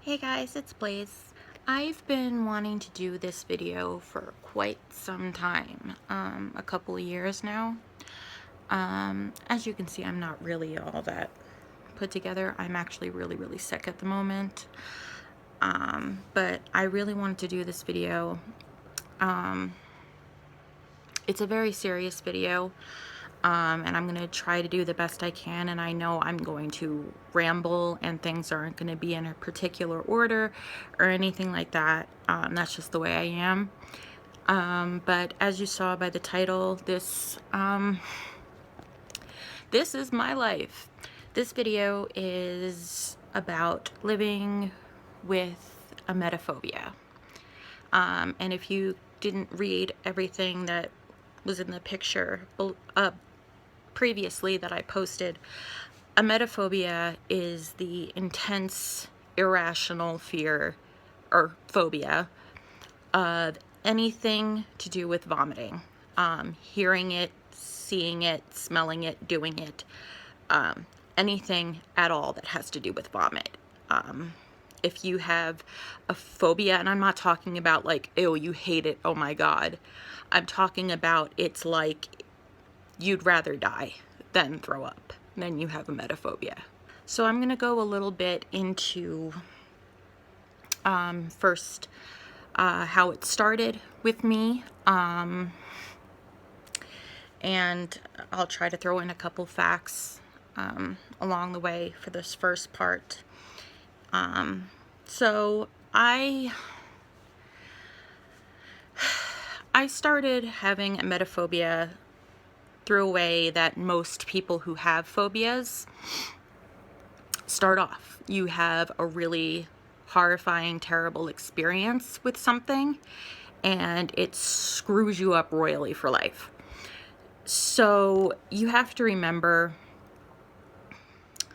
Hey guys, it's Blaize. I've been wanting to do this video for quite some time, a couple of years now. As you can see, I'm not really all that put together. I'm actually really sick at the moment. But I really wanted to do this video. It's a very serious video. And I'm going to try to do the best I can, and I know I'm going to ramble and things aren't going to be in a particular order or anything like that. That's just the way I am. But as you saw by the title, this is my life. This video is about living with emetophobia. And if you didn't read everything that was in the picture previously that I posted, emetophobia is the intense, irrational fear or phobia of anything to do with vomiting. Hearing it, seeing it, smelling it, doing it, anything at all that has to do with vomit. If you have a phobia, and I'm not talking about like, ew, you hate it, oh my god. I'm talking about it's like you'd rather die than throw up, then you have emetophobia. So I'm going to go a little bit into first how it started with me, and I'll try to throw in a couple facts along the way for this first part. So I started having emetophobia through a way that most people who have phobias start off. You have a really horrifying, terrible experience with something, and it screws you up royally for life. So you have to remember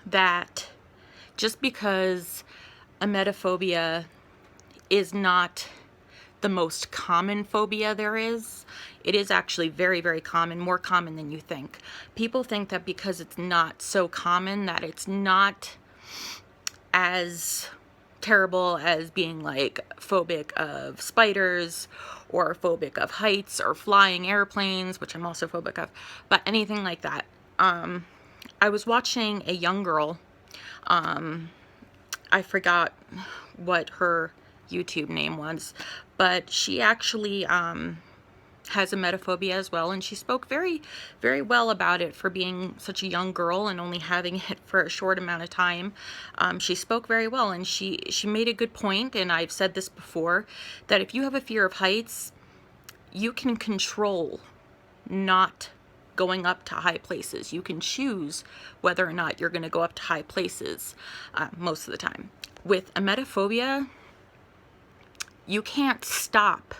that just because emetophobia is not the most common phobia there is, it is actually very common, more common than you think. People think that because it's not so common that it's not as terrible as being like phobic of spiders or phobic of heights or flying airplanes, which I'm also phobic of, but anything like that. I was watching a young girl, I forgot what her YouTube name was, but she actually has emetophobia as well, and she spoke very well about it for being such a young girl and only having it for a short amount of time. She spoke very well, and she made a good point, and I've said this before, that if you have a fear of heights, you can control not going up to high places. You can choose whether or not you're going to go up to high places most of the time. With emetophobia, you can't stop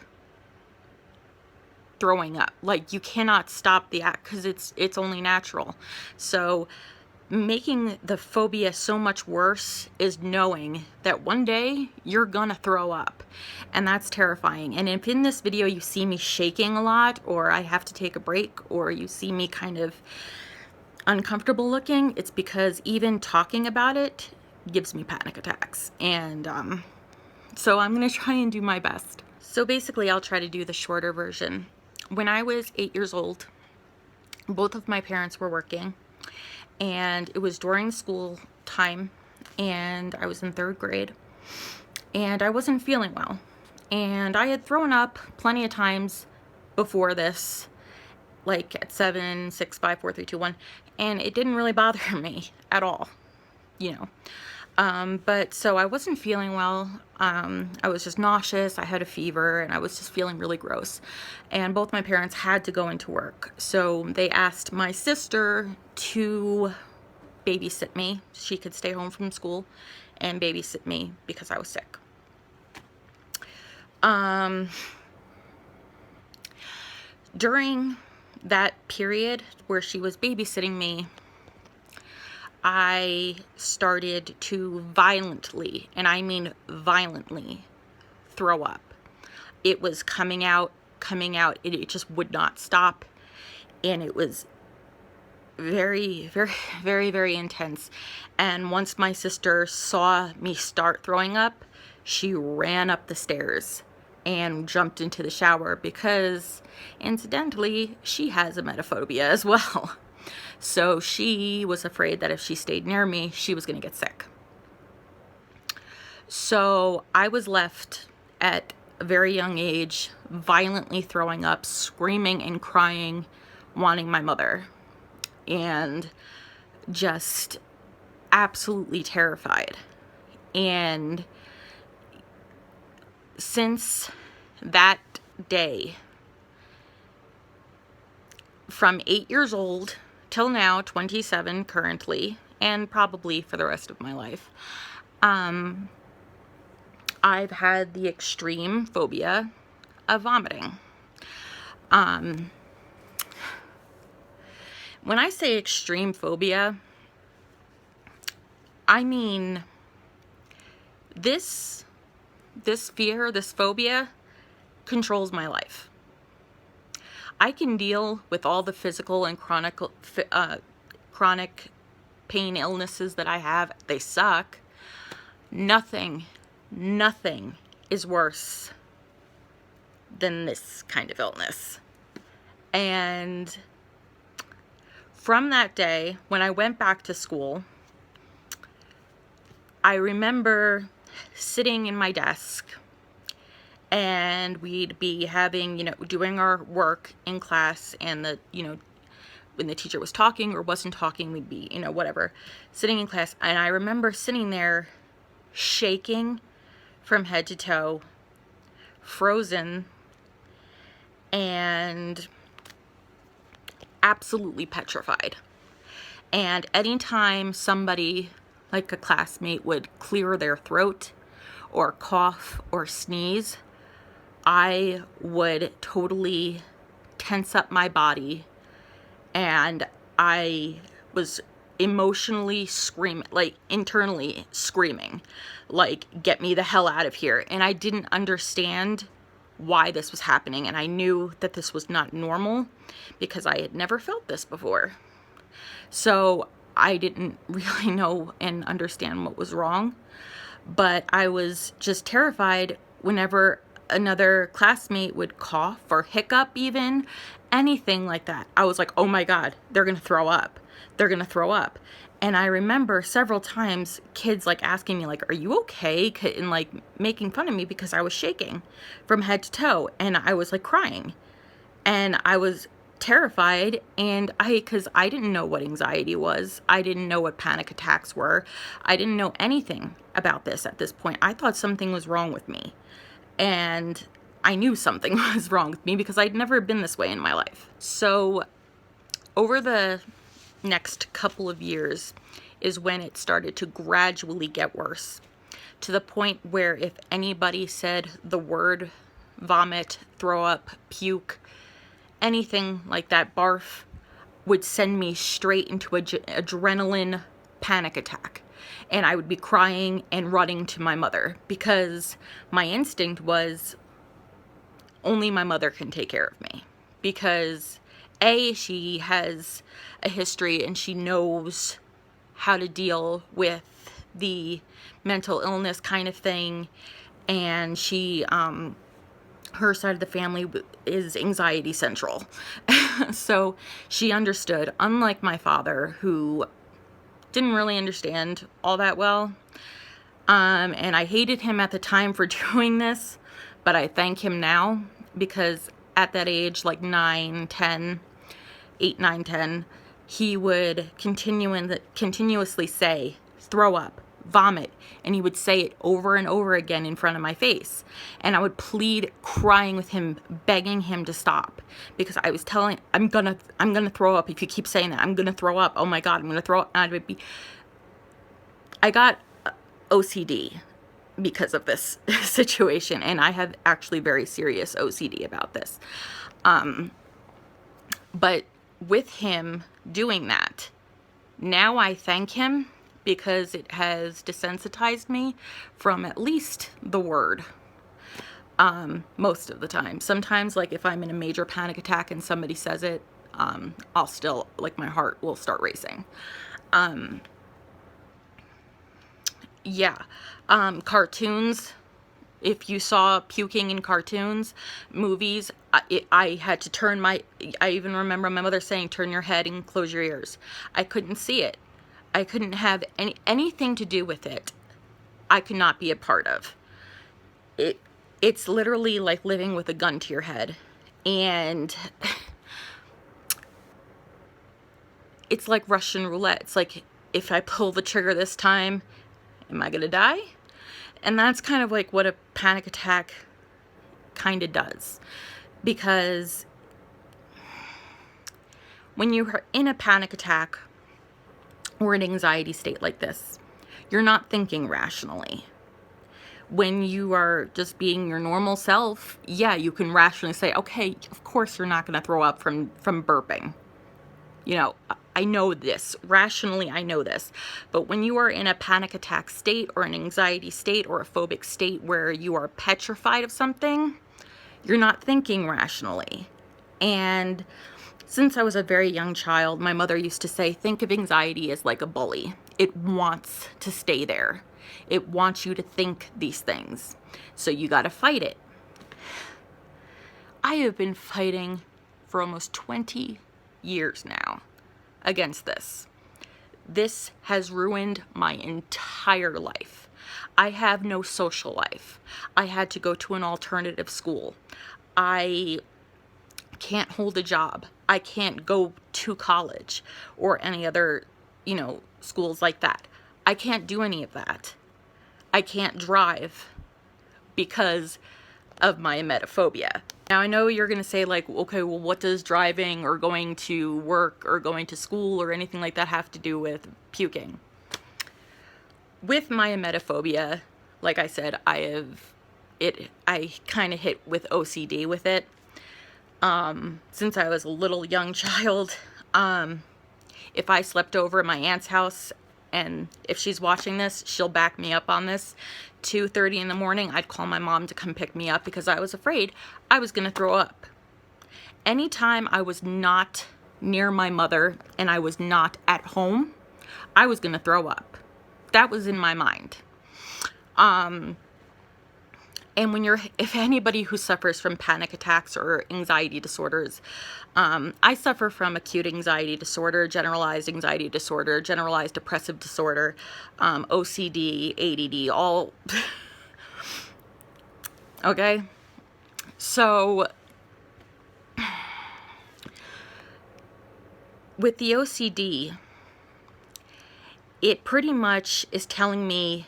throwing up. Like, you cannot stop the act because it's only natural. So making the phobia so much worse is knowing that one day you're gonna throw up, and that's terrifying. And if in this video you see me shaking a lot, or I have to take a break, or you see me kind of uncomfortable looking, it's because even talking about it gives me panic attacks. And so I'm gonna try and do my best. So basically, I'll try to do the shorter version. When I was 8 years old, both of my parents were working, and it was during school time, and I was in 3rd grade, and I wasn't feeling well. And I had thrown up plenty of times before this, like at 7, 6, 5, 4, 3, 2, 1, and it didn't really bother me at all, you know. But so I wasn't feeling well. I was just nauseous, I had a fever, and I was just feeling really gross. And both my parents had to go into work. So they asked my sister to babysit me. She could stay home from school and babysit me because I was sick. During that period where she was babysitting me, I started to violently, and I mean violently, throw up. It was coming out, it just would not stop, and it was very, very, very, very intense. And once my sister saw me start throwing up, she ran up the stairs and jumped into the shower because, incidentally, she has emetophobia as well. So she was afraid that if she stayed near me, she was going to get sick. So I was left at a very young age, violently throwing up, screaming and crying, wanting my mother, and just absolutely terrified. And since that day, from 8 years old till now, 27 currently, and probably for the rest of my life, I've had the extreme phobia of vomiting. When I say extreme phobia, I mean this fear, this phobia controls my life. I can deal with all the physical and chronic pain illnesses that I have. They suck. Nothing is worse than this kind of illness. And from that day, when I went back to school, I remember sitting in my desk, and we'd be having, doing our work in class, and when the teacher was talking or wasn't talking, we'd be, whatever, sitting in class. And I remember sitting there shaking from head to toe, frozen, and absolutely petrified. And anytime somebody, like a classmate, would clear their throat or cough or sneeze, I would totally tense up my body, and I was emotionally screaming, like internally screaming, like, get me the hell out of here. And I didn't understand why this was happening, and I knew that this was not normal because I had never felt this before. So I didn't really know and understand what was wrong, but I was just terrified whenever another classmate would cough or hiccup, even anything like that. I was like, oh my God, they're gonna throw up. They're gonna throw up. And I remember several times kids like asking me, like, are you okay? And like making fun of me because I was shaking from head to toe, and I was like crying, and I was terrified. And because I didn't know what anxiety was, I didn't know what panic attacks were, I didn't know anything about this at this point. I thought something was wrong with me, and I knew something was wrong with me because I'd never been this way in my life. So over the next couple of years is when it started to gradually get worse, to the point where if anybody said the word vomit, throw up, puke, anything like that, barf, would send me straight into an adrenaline panic attack. And I would be crying and running to my mother because my instinct was only my mother can take care of me, because she has a history and she knows how to deal with the mental illness kind of thing, and she her side of the family is anxiety central. So she understood, unlike my father, who didn't really understand all that well. And I hated him at the time for doing this, but I thank him now, because at that age, like 9, 10, 8, 9, 10, he would continuously say, throw up, vomit, and he would say it over and over again in front of my face. And I would plead, crying with him, begging him to stop, because I was telling, I'm gonna throw up if you keep saying that. I'm gonna throw up. Oh my God, I'm gonna throw up. And I got OCD because of this situation, and I have actually very serious OCD about this. But with him doing that, now I thank him, because it has desensitized me from at least the word, most of the time. Sometimes, like if I'm in a major panic attack and somebody says it, I'll still, like, my heart will start racing. Yeah. Cartoons. If you saw puking in cartoons, movies, I had to turn I even remember my mother saying, turn your head and close your ears. I couldn't see it. I couldn't have anything to do with it. I could not be a part of. It's literally like living with a gun to your head. And it's like Russian roulette. It's like, if I pull the trigger this time, am I gonna die? And that's kind of like what a panic attack kind of does. Because when you're in a panic attack or an anxiety state like this, you're not thinking rationally. When you are just being your normal self, yeah, you can rationally say, okay, of course you're not going to throw up from burping. You know, I know this. Rationally, I know this. But when you are in a panic attack state or an anxiety state or a phobic state where you are petrified of something, you're not thinking rationally. And since I was a very young child, my mother used to say, think of anxiety as like a bully. It wants to stay there. It wants you to think these things. So you got to fight it. I have been fighting for almost 20 years now against this. This has ruined my entire life. I have no social life. I had to go to an alternative school. I can't hold a job. I can't go to college or any other, schools like that. I can't do any of that. I can't drive because of my emetophobia. Now, I know you're going to say, like, okay, well, what does driving or going to work or going to school or anything like that have to do with puking? With my emetophobia, like I said, I kind of hit with OCD with it. Since I was a little young child, if I slept over at my aunt's house, and if she's watching this, she'll back me up on this, 2:30 in the morning, I'd call my mom to come pick me up because I was afraid I was going to throw up. Anytime I was not near my mother and I was not at home, I was going to throw up. That was in my mind. And if anybody who suffers from panic attacks or anxiety disorders, I suffer from acute anxiety disorder, generalized anxiety disorder, generalized depressive disorder, OCD, ADD, all. Okay? So, with the OCD, it pretty much is telling me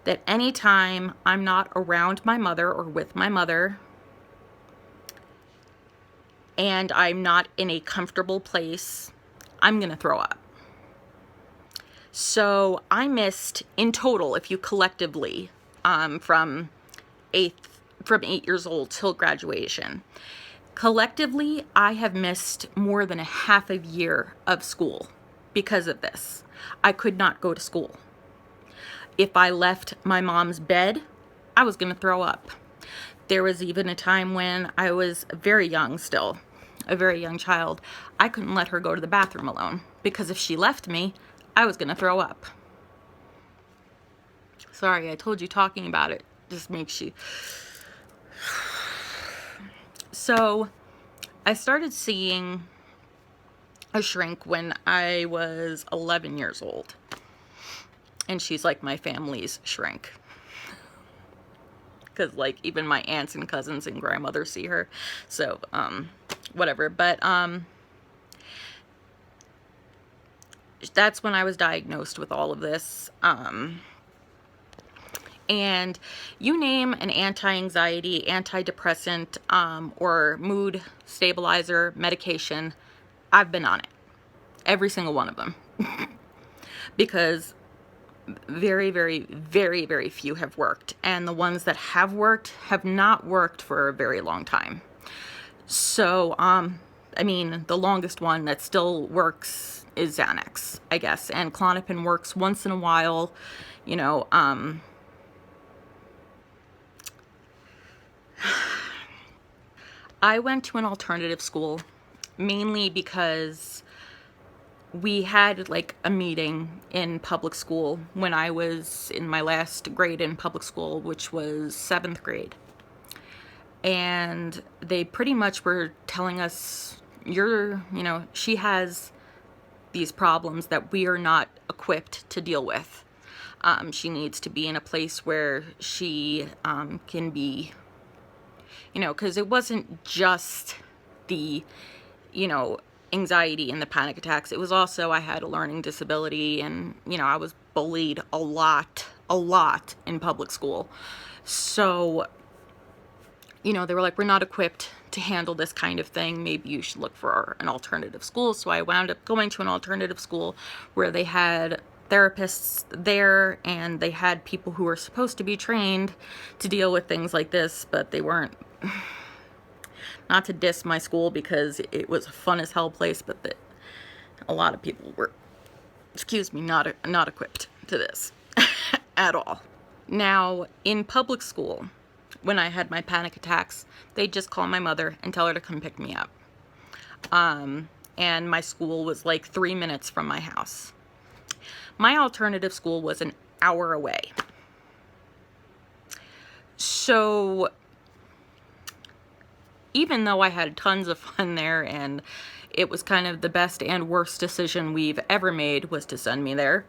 that anytime I'm not around my mother or with my mother, and I'm not in a comfortable place, I'm gonna throw up. So I missed, in total, if you collectively, from 8 years old till graduation, collectively, I have missed more than a half a year of school because of this. I could not go to school. If I left my mom's bed, I was going to throw up. There was even a time when I was very young still, a very young child. I couldn't let her go to the bathroom alone because if she left me, I was going to throw up. Sorry, I told you talking about it just makes you... So, I started seeing a shrink when I was 11 years old. And she's like my family's shrink. Because, like, even my aunts and cousins and grandmother see her. So, whatever. But, that's when I was diagnosed with all of this. And you name an anti-anxiety, antidepressant, or mood stabilizer medication, I've been on it. Every single one of them. Because very, very, very, very few have worked. And the ones that have worked have not worked for a very long time. So, I mean, the longest one that still works is Xanax, I guess. And Klonopin works once in a while, I went to an alternative school mainly because we had like a meeting in public school when I was in my last grade in public school, which was 7th grade. And they pretty much were telling us, she has these problems that we are not equipped to deal with. She needs to be in a place where she can be, because it wasn't just the, anxiety and the panic attacks. It was also, I had a learning disability, and, I was bullied a lot in public school. So, they were like, we're not equipped to handle this kind of thing. Maybe you should look for an alternative school. So I wound up going to an alternative school where they had therapists there, and they had people who were supposed to be trained to deal with things like this, but they weren't. Not to diss my school, because it was a fun as hell place, but a lot of people were, not equipped to this at all. Now, in public school, when I had my panic attacks, they'd just call my mother and tell her to come pick me up. And my school was like 3 minutes from my house. My alternative school was an hour away. So even though I had tons of fun there, and it was kind of the best and worst decision we've ever made was to send me there,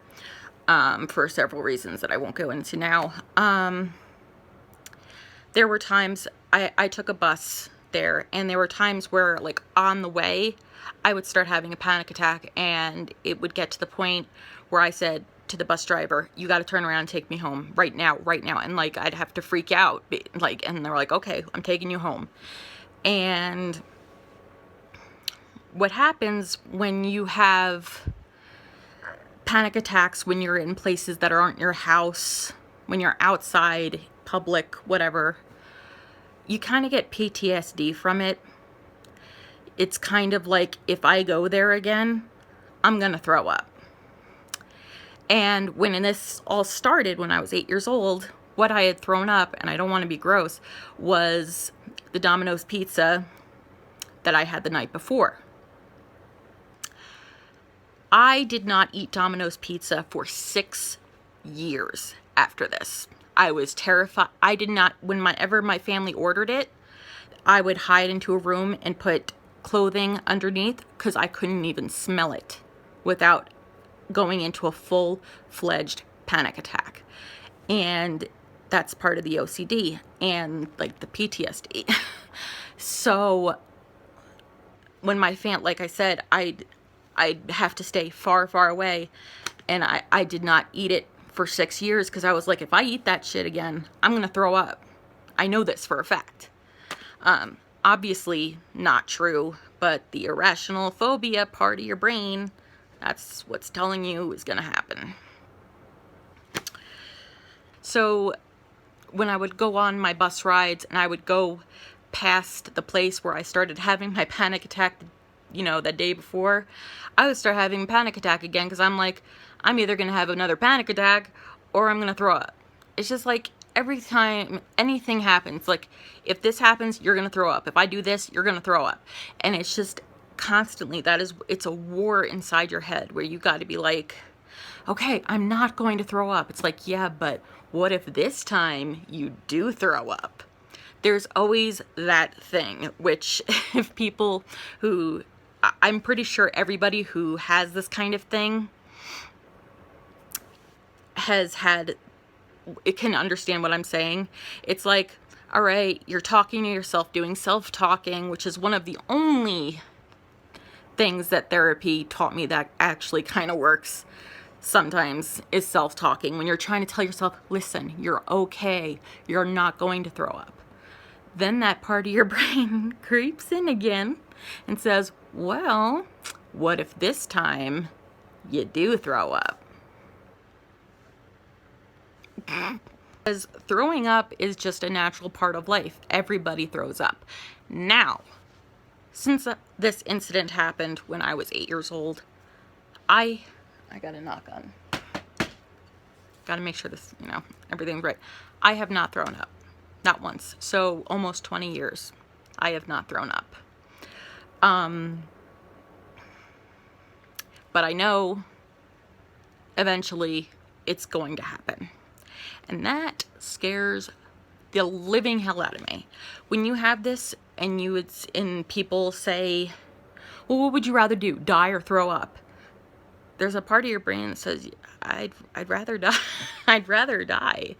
for several reasons that I won't go into now. There were times I took a bus there, and there were times where, like, on the way, I would start having a panic attack, and it would get to the point where I said to the bus driver, you got to turn around and take me home right now. And, like, I'd have to freak out, like, and they're like, okay, I'm taking you home. And what happens when you have panic attacks, when you're in places that aren't your house, when you're outside, public, whatever, you kind of get PTSD from it. It's kind of like, if I go there again, I'm gonna throw up. And when this all started, when I was 8 years old, what I had thrown up, and I don't want to be gross, was the Domino's pizza that I had the night before. I did not eat Domino's pizza for 6 years after this. I was terrified. I did not, whenever my family ordered it, I would hide into a room and put clothing underneath, because I couldn't even smell it without going into a full-fledged panic attack. And that's part of the OCD and, like, the PTSD. So when my like I said, I'd have to stay far, far away, and I did not eat it for 6 years, because I was like, if I eat that shit again, I'm gonna throw up. I know this for a fact. Obviously not true, but the irrational phobia part of your brain, that's what's telling you is gonna happen. So when I would go on my bus rides, and I would go past the place where I started having my panic attack, the day before, I would start having a panic attack again, because I'm like, I'm either going to have another panic attack or I'm going to throw up. It's just like, every time anything happens, like, if this happens, you're going to throw up. If I do this, you're going to throw up. And it's just constantly, it's a war inside your head where you got to be like, okay, I'm not going to throw up. It's like, yeah, but what if this time you do throw up? There's always that thing, which if people who, I'm pretty sure everybody who has this kind of thing has had, it can understand what I'm saying. It's like, all right, you're talking to yourself, doing self-talking, which is one of the only things that therapy taught me that actually kind of works sometimes, is self-talking. When you're trying to tell yourself, listen, you're okay, you're not going to throw up. Then that part of your brain creeps in again and says, well, what if this time you do throw up? Because throwing up is just a natural part of life. Everybody throws up. Now, since this incident happened when I was 8 years old, I got a knock on. Got to make sure this, everything's right. I have not thrown up. Not once. So almost 20 years, I have not thrown up. but I know eventually it's going to happen. And that scares the living hell out of me. When you have this and people say, well, what would you rather do, die or throw up? There's a part of your brain that says, I'd rather die. I'd rather die.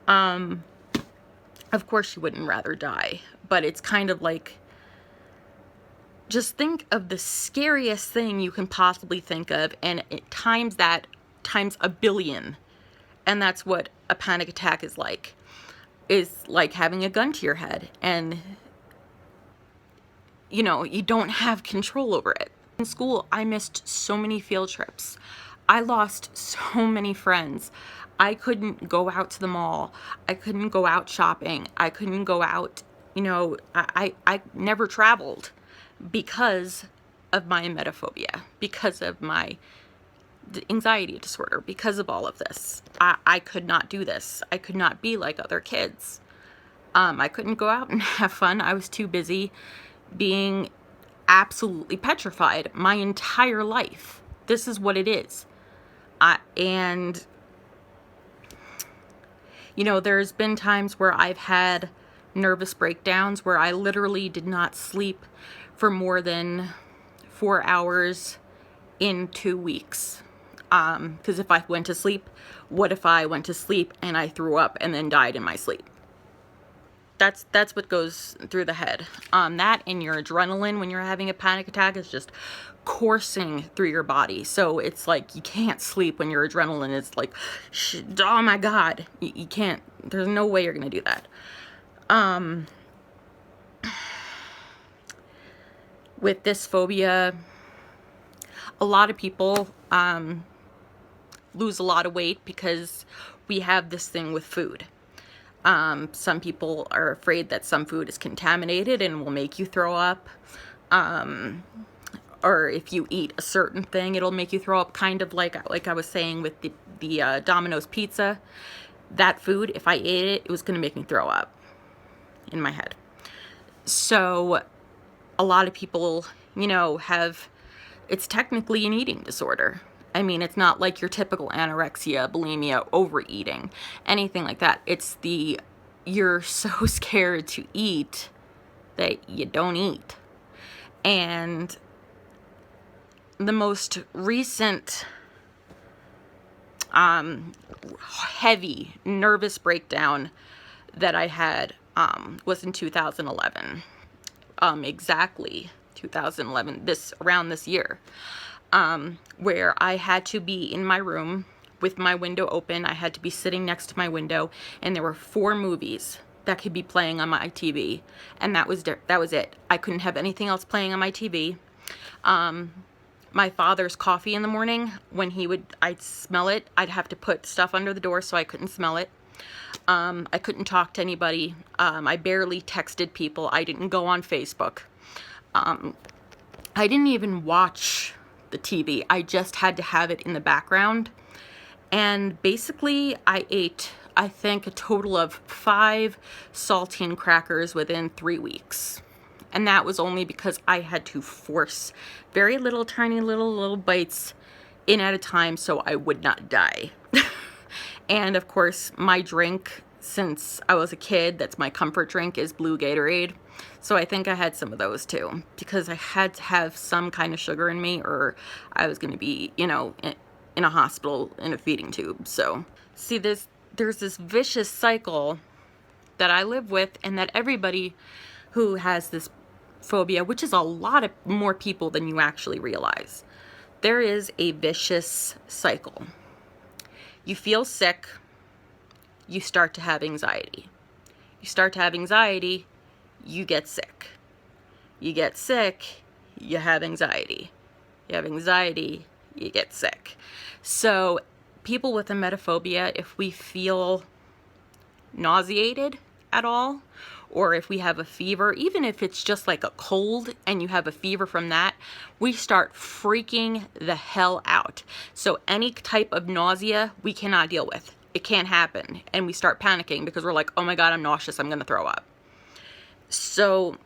Of course you wouldn't rather die, but it's kind of like, just think of the scariest thing you can possibly think of, and times that times a billion. And that's what a panic attack is like. Is like having a gun to your head, and you know, you don't have control over it. In school, I missed so many field trips. I lost so many friends. I couldn't go out to the mall. I couldn't go out shopping. I couldn't go out, you know, I never traveled because of my emetophobia, because of my anxiety disorder, because of all of this. I could not do this. I could not be like other kids. I couldn't go out and have fun. I was too busy being absolutely petrified my entire life. This is what it is. And, you know, there's been times where I've had nervous breakdowns where I literally did not sleep for more than 4 hours in 2 weeks. Because if I went to sleep, what if I went to sleep and I threw up and then died in my sleep? That's what goes through the head. That and your adrenaline when you're having a panic attack is just coursing through your body. So it's like you can't sleep when your adrenaline is like, oh my God, you can't. There's no way you're gonna do that. With this phobia, a lot of people lose a lot of weight because we have this thing with food. Some people are afraid that some food is contaminated and will make you throw up. Or if you eat a certain thing, it'll make you throw up, kind of like I was saying with the Domino's pizza. That food, if I ate it, it was going to make me throw up in my head. So a lot of people, you know, it's technically an eating disorder. I mean, it's not like your typical anorexia, bulimia, overeating, anything like that. It's you're so scared to eat that you don't eat. And the most recent heavy nervous breakdown that I had was in 2011. Exactly 2011, around this year. Where I had to be in my room with my window open. I had to be sitting next to my window, and there were 4 movies that could be playing on my TV, and that was it. I couldn't have anything else playing on my TV. My father's coffee in the morning, when I'd smell it, I'd have to put stuff under the door so I couldn't smell it. I couldn't talk to anybody. I barely texted people. I didn't go on Facebook. I didn't even watch the TV. I just had to have it in the background. And basically, I ate, I think, a total of 5 saltine crackers within 3 weeks. And that was only because I had to force very little, tiny little bites in at a time so I would not die. And of course, my drink, since I was a kid, that's my comfort drink, is blue Gatorade. So I think I had some of those too, because I had to have some kind of sugar in me, or I was going to be, you know, in a hospital in a feeding tube. So see, there's this vicious cycle that I live with, and that everybody who has this phobia, which is a lot of more people than you actually realize, there is a vicious cycle. You feel sick, you start to have anxiety. You start to have anxiety, you get sick. You get sick, you have anxiety. You have anxiety, you get sick. So people with emetophobia, if we feel nauseated at all, or if we have a fever, even if it's just like a cold and you have a fever from that, we start freaking the hell out. So any type of nausea we cannot deal with. It can't happen. And we start panicking because we're like, oh my God, I'm nauseous, I'm gonna throw up. So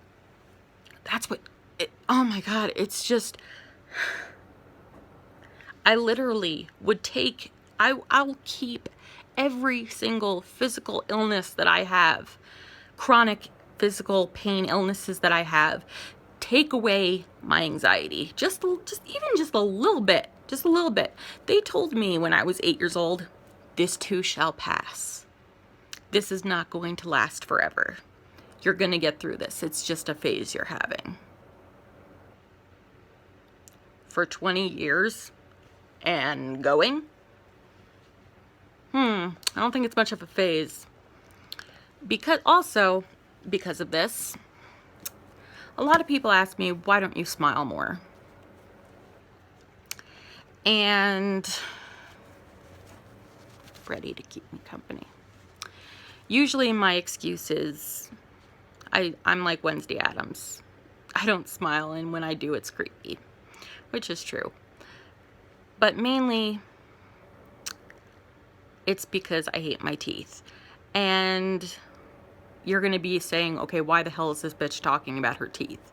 that's oh my God, it's just, I literally would take, I'll keep every single physical illness that I have, chronic physical pain illnesses that I have, take away my anxiety. Just even just a little bit, just a little bit. They told me when I was 8 years old, this too shall pass. This is not going to last forever. You're going to get through this. It's just a phase you're having. For 20 years and going, I don't think it's much of a phase. Because of this, a lot of people ask me, why don't you smile more? And ready to keep me company. Usually my excuse is, I'm like Wednesday Addams. I don't smile, and when I do, it's creepy, which is true. But mainly, it's because I hate my teeth. And you're going to be saying, okay, why the hell is this bitch talking about her teeth?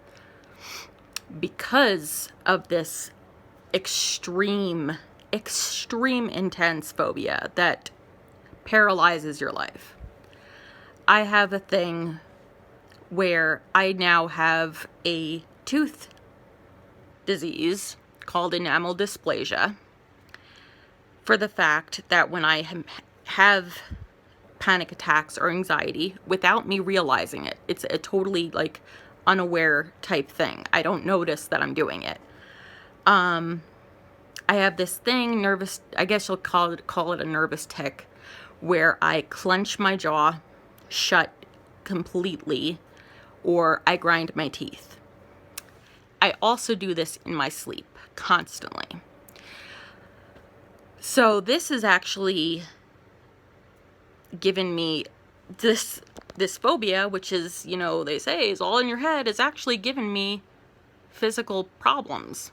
Because of this extreme intense phobia that paralyzes your life. I have a thing where I now have a tooth disease called enamel dysplasia, for the fact that when I have panic attacks or anxiety, without me realizing it, it's a totally like unaware type thing. I don't notice that I'm doing it. I have this thing, nervous, I guess you'll call it a nervous tic, where I clench my jaw shut completely, or I grind my teeth. I also do this in my sleep constantly. So this is actually given me this phobia, which is, you know, they say is all in your head, is actually given me physical problems.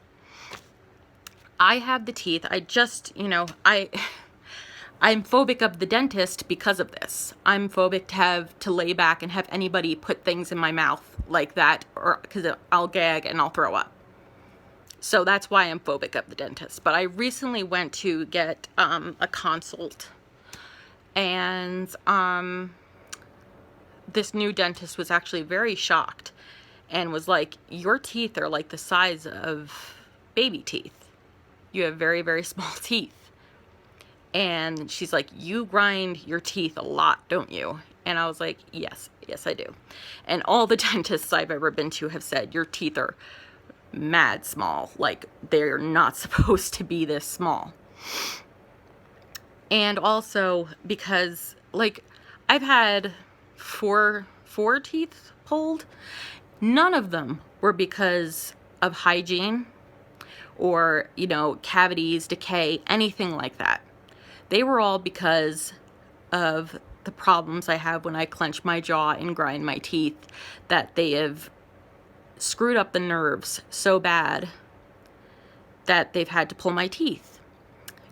I have the teeth. I just, you know, I'm phobic of the dentist because of this. I'm phobic to lay back and have anybody put things in my mouth like that, or because I'll gag and I'll throw up. So that's why I'm phobic of the dentist. But I recently went to get a consult, and this new dentist was actually very shocked and was like, your teeth are like the size of baby teeth. You have very, very small teeth. And she's like, you grind your teeth a lot, don't you? And I was like, yes, I do. And all the dentists I've ever been to have said, your teeth are mad small. Like, they're not supposed to be this small. And also because, like, I've had four teeth pulled. None of them were because of hygiene or, you know, cavities, decay, anything like that. They were all because of the problems I have when I clench my jaw and grind my teeth, that they have screwed up the nerves so bad that they've had to pull my teeth.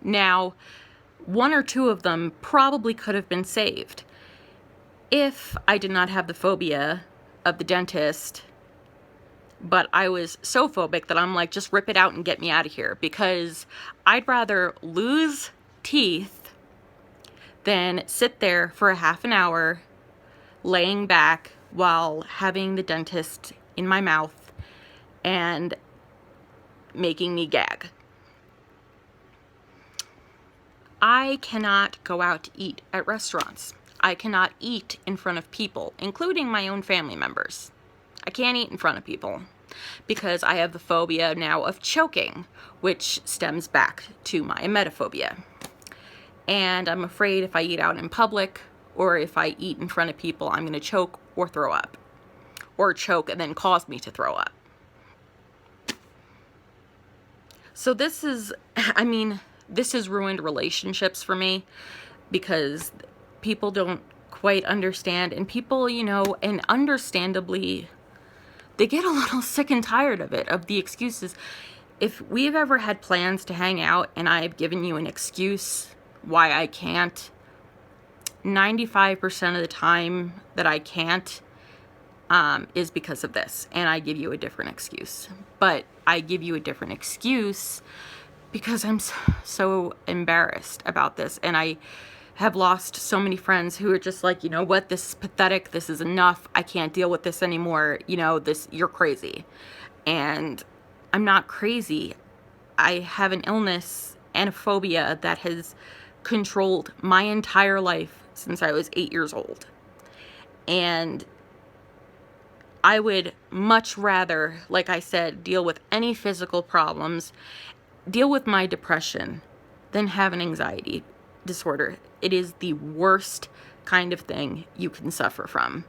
Now, one or two of them probably could have been saved if I did not have the phobia of the dentist. But I was so phobic that I'm like, just rip it out and get me out of here, because I'd rather lose teeth than sit there for a half an hour laying back while having the dentist in my mouth and making me gag. I cannot go out to eat at restaurants. I cannot eat in front of people, including my own family members. I can't eat in front of people because I have the phobia now of choking, which stems back to my emetophobia. And I'm afraid if I eat out in public or if I eat in front of people, I'm going to choke or throw up, or choke and then cause me to throw up. So this is, I mean, this has ruined relationships for me because people don't quite understand, and people, you know, and understandably, they get a little sick and tired of it, of the excuses. If we've ever had plans to hang out and I've given you an excuse why I can't, 95% of the time that I can't is because of this, and I give you a different excuse. But I give you a different excuse because I'm so embarrassed about this, and I have lost so many friends who are just like, you know what, this is pathetic, this is enough, I can't deal with this anymore, you know, this, you're crazy. And I'm not crazy. I have an illness and a phobia that has controlled my entire life since I was 8 years old. And I would much rather, like I said, deal with any physical problems, deal with my depression, than have an anxiety disorder. It is the worst kind of thing you can suffer from.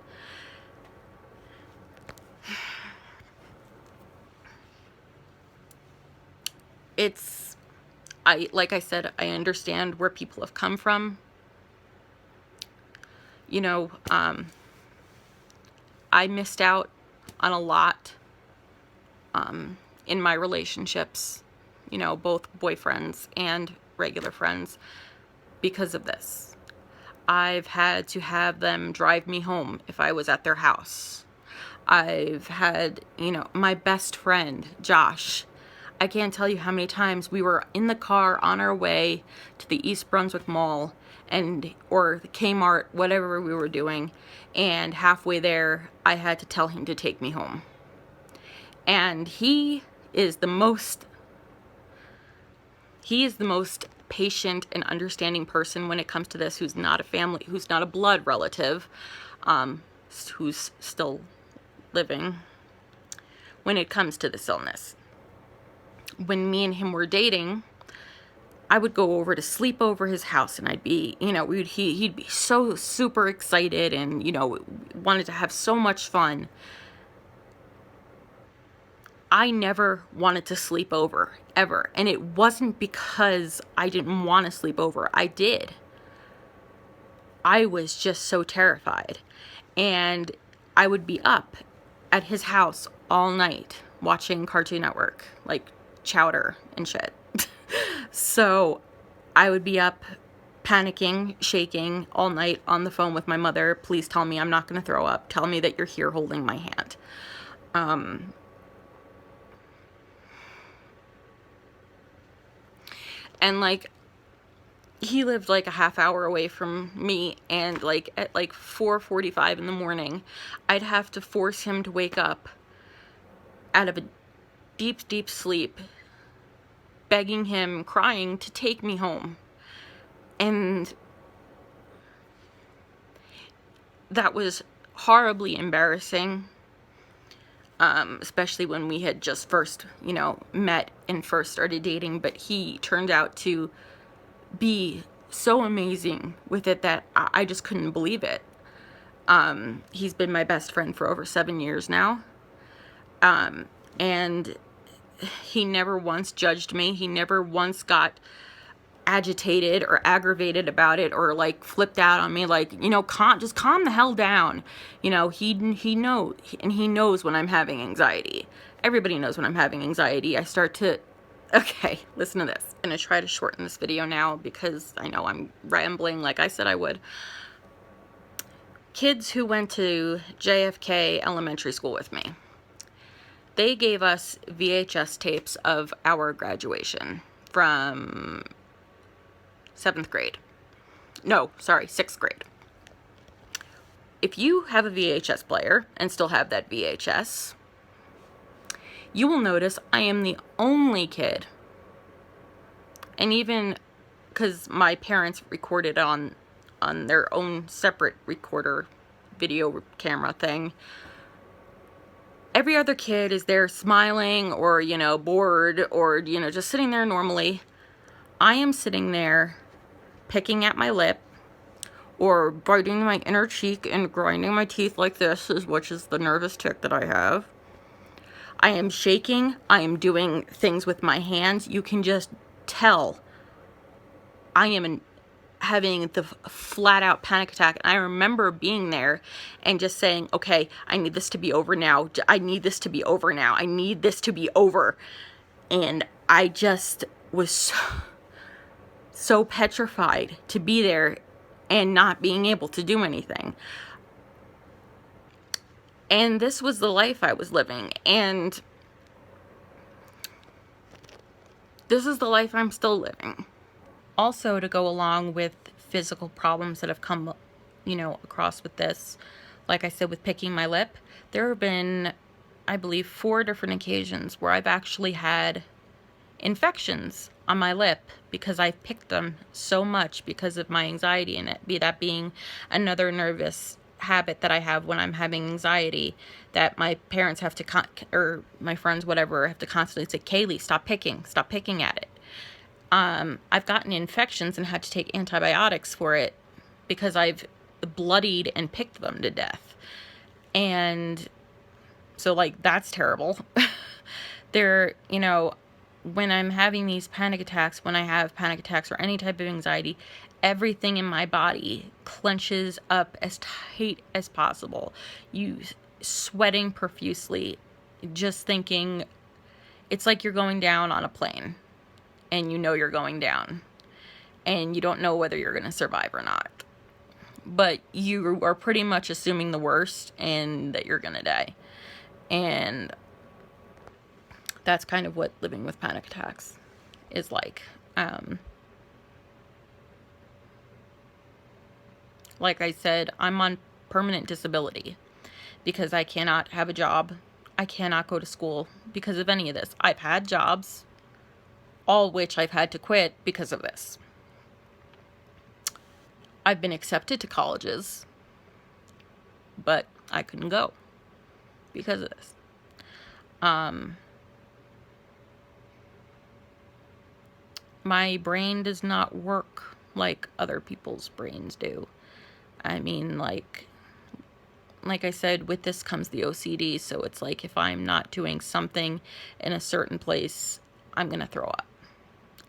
It's, like I said, I understand where people have come from. You know, I missed out on a lot in my relationships, you know, both boyfriends and regular friends, because of this. I've had to have them drive me home if I was at their house. I've had, you know, my best friend, Josh, I can't tell you how many times we were in the car on our way to the East Brunswick Mall or the Kmart, whatever we were doing, and halfway there I had to tell him to take me home. And he is the most patient and understanding person when it comes to this, who's not a blood relative, who's still living, when it comes to this illness. When me and him were dating, I would go over to sleep over his house, and I'd be, you know, he'd be so super excited, and, you know, wanted to have so much fun. I never wanted to sleep over, ever. And it wasn't because I didn't want to sleep over. I did. I was just so terrified. And I would be up at his house all night watching Cartoon Network, like Chowder and shit. So I would be up panicking, shaking all night on the phone with my mother. Please tell me I'm not going to throw up. Tell me that you're here holding my hand. And like, he lived like a half hour away from me, and like at like 4:45 in the morning, I'd have to force him to wake up out of a deep, deep sleep, begging him, crying to take me home. And that was horribly embarrassing, especially when we had just first, you know, met and first started dating. But he turned out to be so amazing with it that I just couldn't believe it. He's been my best friend for over 7 years now. And he never once judged me. He never once got agitated or aggravated about it, or like flipped out on me, like, you know, just calm the hell down. You know, he knows, and he knows when I'm having anxiety. Everybody knows when I'm having anxiety. I start to, okay, listen to this. I'm gonna try to shorten this video now because I know I'm rambling like I said I would. Kids who went to JFK Elementary School with me, they gave us VHS tapes of our graduation from 7th grade. No, sorry, 6th grade. If you have a VHS player and still have that VHS, you will notice I am the only kid, and even because my parents recorded on their own separate recorder video camera thing, every other kid is there smiling or, you know, bored or, you know, just sitting there normally. I am sitting there picking at my lip or biting my inner cheek and grinding my teeth like this, which is the nervous tic that I have. I am shaking. I am doing things with my hands. You can just tell I am having the flat out panic attack. And I remember being there and just saying, okay, I need this to be over now. I need this to be over now. I need this to be over. And I just was so petrified to be there and not being able to do anything. And this was the life I was living. And this is the life I'm still living. Also, to go along with physical problems that have come, you know, across with this, like I said, with picking my lip, there have been, I believe, 4 different occasions where I've actually had infections on my lip because I've picked them so much because of my anxiety in it, be that being another nervous habit that I have when I'm having anxiety, that my parents have to, or my friends, whatever, have to constantly say, Kaylee, stop picking at it. I've gotten infections and had to take antibiotics for it because I've bloodied and picked them to death. And so, like, that's terrible. There, you know, when I'm having these panic attacks, when I have panic attacks or any type of anxiety, everything in my body clenches up as tight as possible. You sweating profusely, just thinking, it's like you're going down on a plane and you know you're going down and you don't know whether you're going to survive or not. But you are pretty much assuming the worst and that you're going to die. And that's kind of what living with panic attacks is like. Like I said, I'm on permanent disability because I cannot have a job. I cannot go to school because of any of this. I've had jobs, all which I've had to quit because of this. I've been accepted to colleges, but I couldn't go because of this. My brain does not work like other people's brains do. I mean, like I said, with this comes the OCD, so it's like if I'm not doing something in a certain place, I'm going to throw up.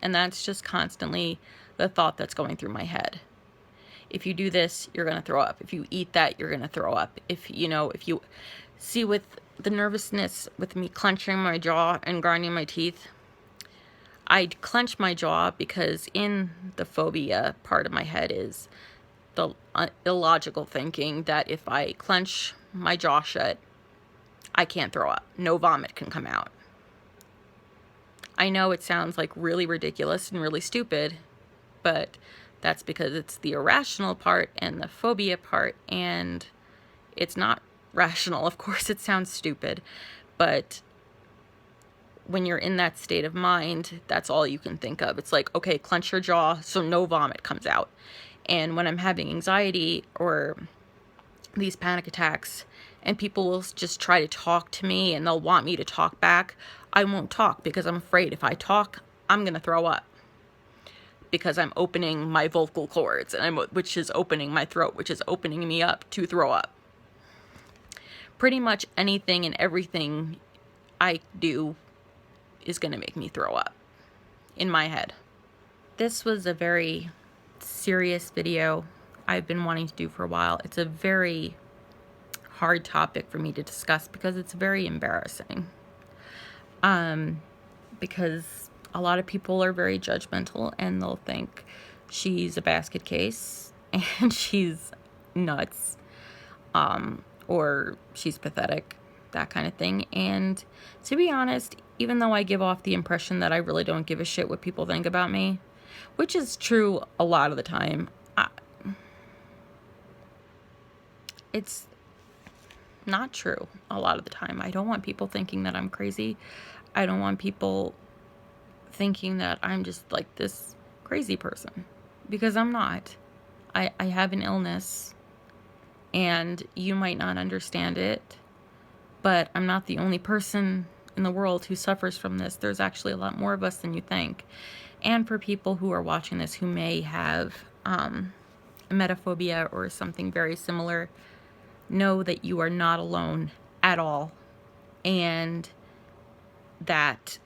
And that's just constantly the thought that's going through my head. If you do this, you're going to throw up. If you eat that, you're going to throw up. If you see with the nervousness, with me clenching my jaw and grinding my teeth, I'd clench my jaw because in the phobia part of my head is the illogical thinking that if I clench my jaw shut, I can't throw up. No vomit can come out. I know it sounds like really ridiculous and really stupid, but that's because it's the irrational part and the phobia part, and it's not rational. Of course, it sounds stupid, but when you're in that state of mind, that's all you can think of. It's like, okay, clench your jaw so no vomit comes out. And when I'm having anxiety or these panic attacks and people will just try to talk to me and they'll want me to talk back, I won't talk because I'm afraid if I talk, I'm going to throw up. Because I'm opening my vocal cords, which is opening my throat, which is opening me up to throw up. Pretty much anything and everything I do is going to make me throw up in my head. This was a very serious video I've been wanting to do for a while. It's a very hard topic for me to discuss because it's very embarrassing. Because a lot of people are very judgmental and they'll think she's a basket case and she's nuts, or she's pathetic, that kind of thing. And to be honest, even though I give off the impression that I really don't give a shit what people think about me, which is true a lot of the time, it's not true a lot of the time. I don't want people thinking that I'm crazy. I don't want people thinking that I'm just like this crazy person, because I'm not. I have an illness and you might not understand it, but I'm not the only person in the world who suffers from this. There's actually a lot more of us than you think. And for people who are watching this who may have emetophobia or something very similar, know that you are not alone at all, and that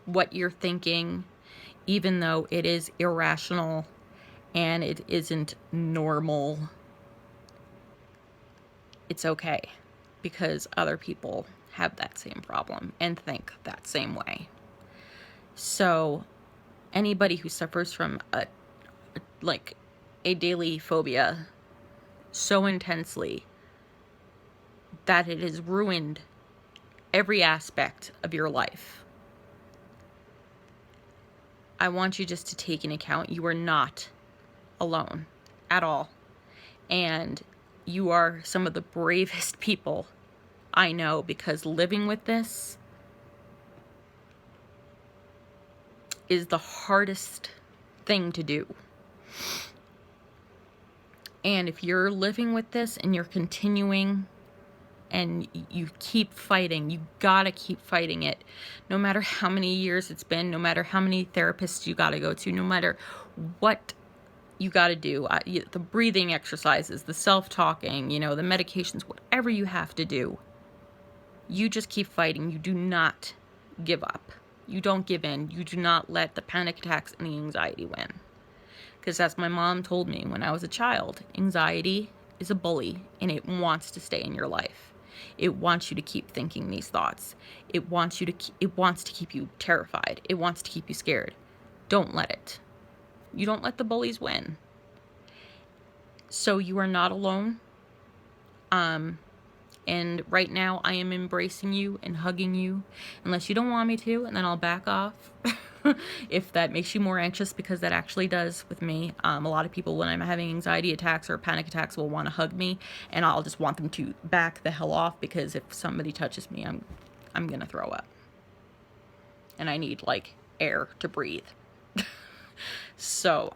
what you're thinking, even though it is irrational and it isn't normal, it's okay, because other people have that same problem and think that same way. So anybody who suffers from a daily phobia so intensely that it has ruined every aspect of your life. I want you just to take into account you are not alone at all. And you are some of the bravest people I know, because living with this is the hardest thing to do. And if you're living with this and you're continuing and you keep fighting, you gotta keep fighting it. No matter how many years it's been, no matter how many therapists you gotta go to, no matter what you gotta do, the breathing exercises, the self-talking, you know, the medications, whatever you have to do, you just keep fighting. You do not give up. You don't give in. You do not let the panic attacks and the anxiety win. Because as my mom told me when I was a child, anxiety is a bully and it wants to stay in your life. It wants you to keep thinking these thoughts. It wants to keep you terrified. It wants to keep you scared. Don't let it. You don't let the bullies win. So you are not alone. And right now I am embracing you and hugging you, unless you don't want me to, and then I'll back off if that makes you more anxious, because that actually does with me. A lot of people, when I'm having anxiety attacks or panic attacks, will want to hug me, and I'll just want them to back the hell off, because if somebody touches me, I'm gonna throw up. And I need, like, air to breathe. So,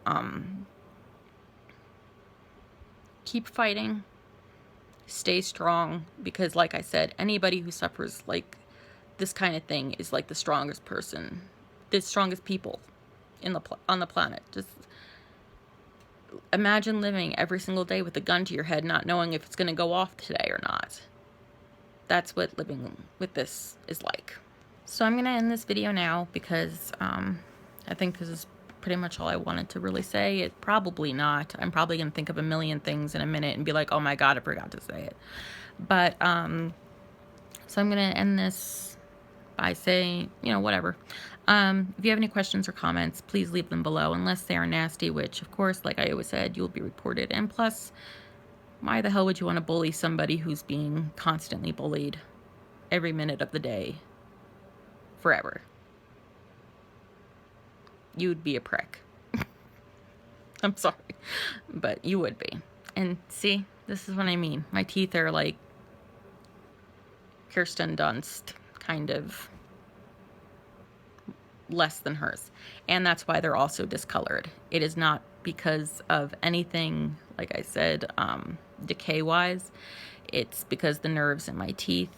keep fighting. Stay strong, because like I said, anybody who suffers like this kind of thing is like the strongest person, the strongest people on the planet. Just imagine living every single day with a gun to your head, not knowing if it's going to go off today or not. That's what living with this is like. So I'm going to end this video now, because I think this is pretty much all I wanted to really say. It probably not. I'm probably going to think of a million things in a minute and be like, oh my God, I forgot to say it. But, so I'm going to end this by saying, you know, whatever. If you have any questions or comments, please leave them below, unless they are nasty, which, of course, like I always said, you'll be reported. And plus, why the hell would you want to bully somebody who's being constantly bullied every minute of the day forever? You'd be a prick. I'm sorry, but you would be. And see, this is what I mean. My teeth are like Kirsten Dunst, kind of less than hers. And that's why they're also discolored. It is not because of anything, like I said, decay-wise. It's because the nerves in my teeth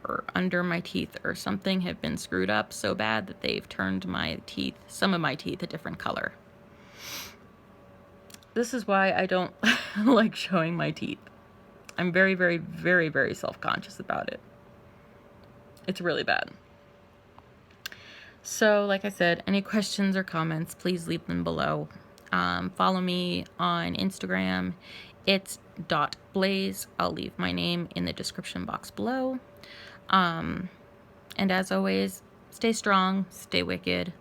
or under my teeth or something have been screwed up so bad that they've turned my teeth, some of my teeth, a different color. This is why I don't like showing my teeth. I'm very, very, very, very self-conscious about it. It's really bad. So, like I said, any questions or comments, please leave them below. Follow me on Instagram. It's .blaize. I'll leave my name in the description box below. And as always, stay strong, stay wicked.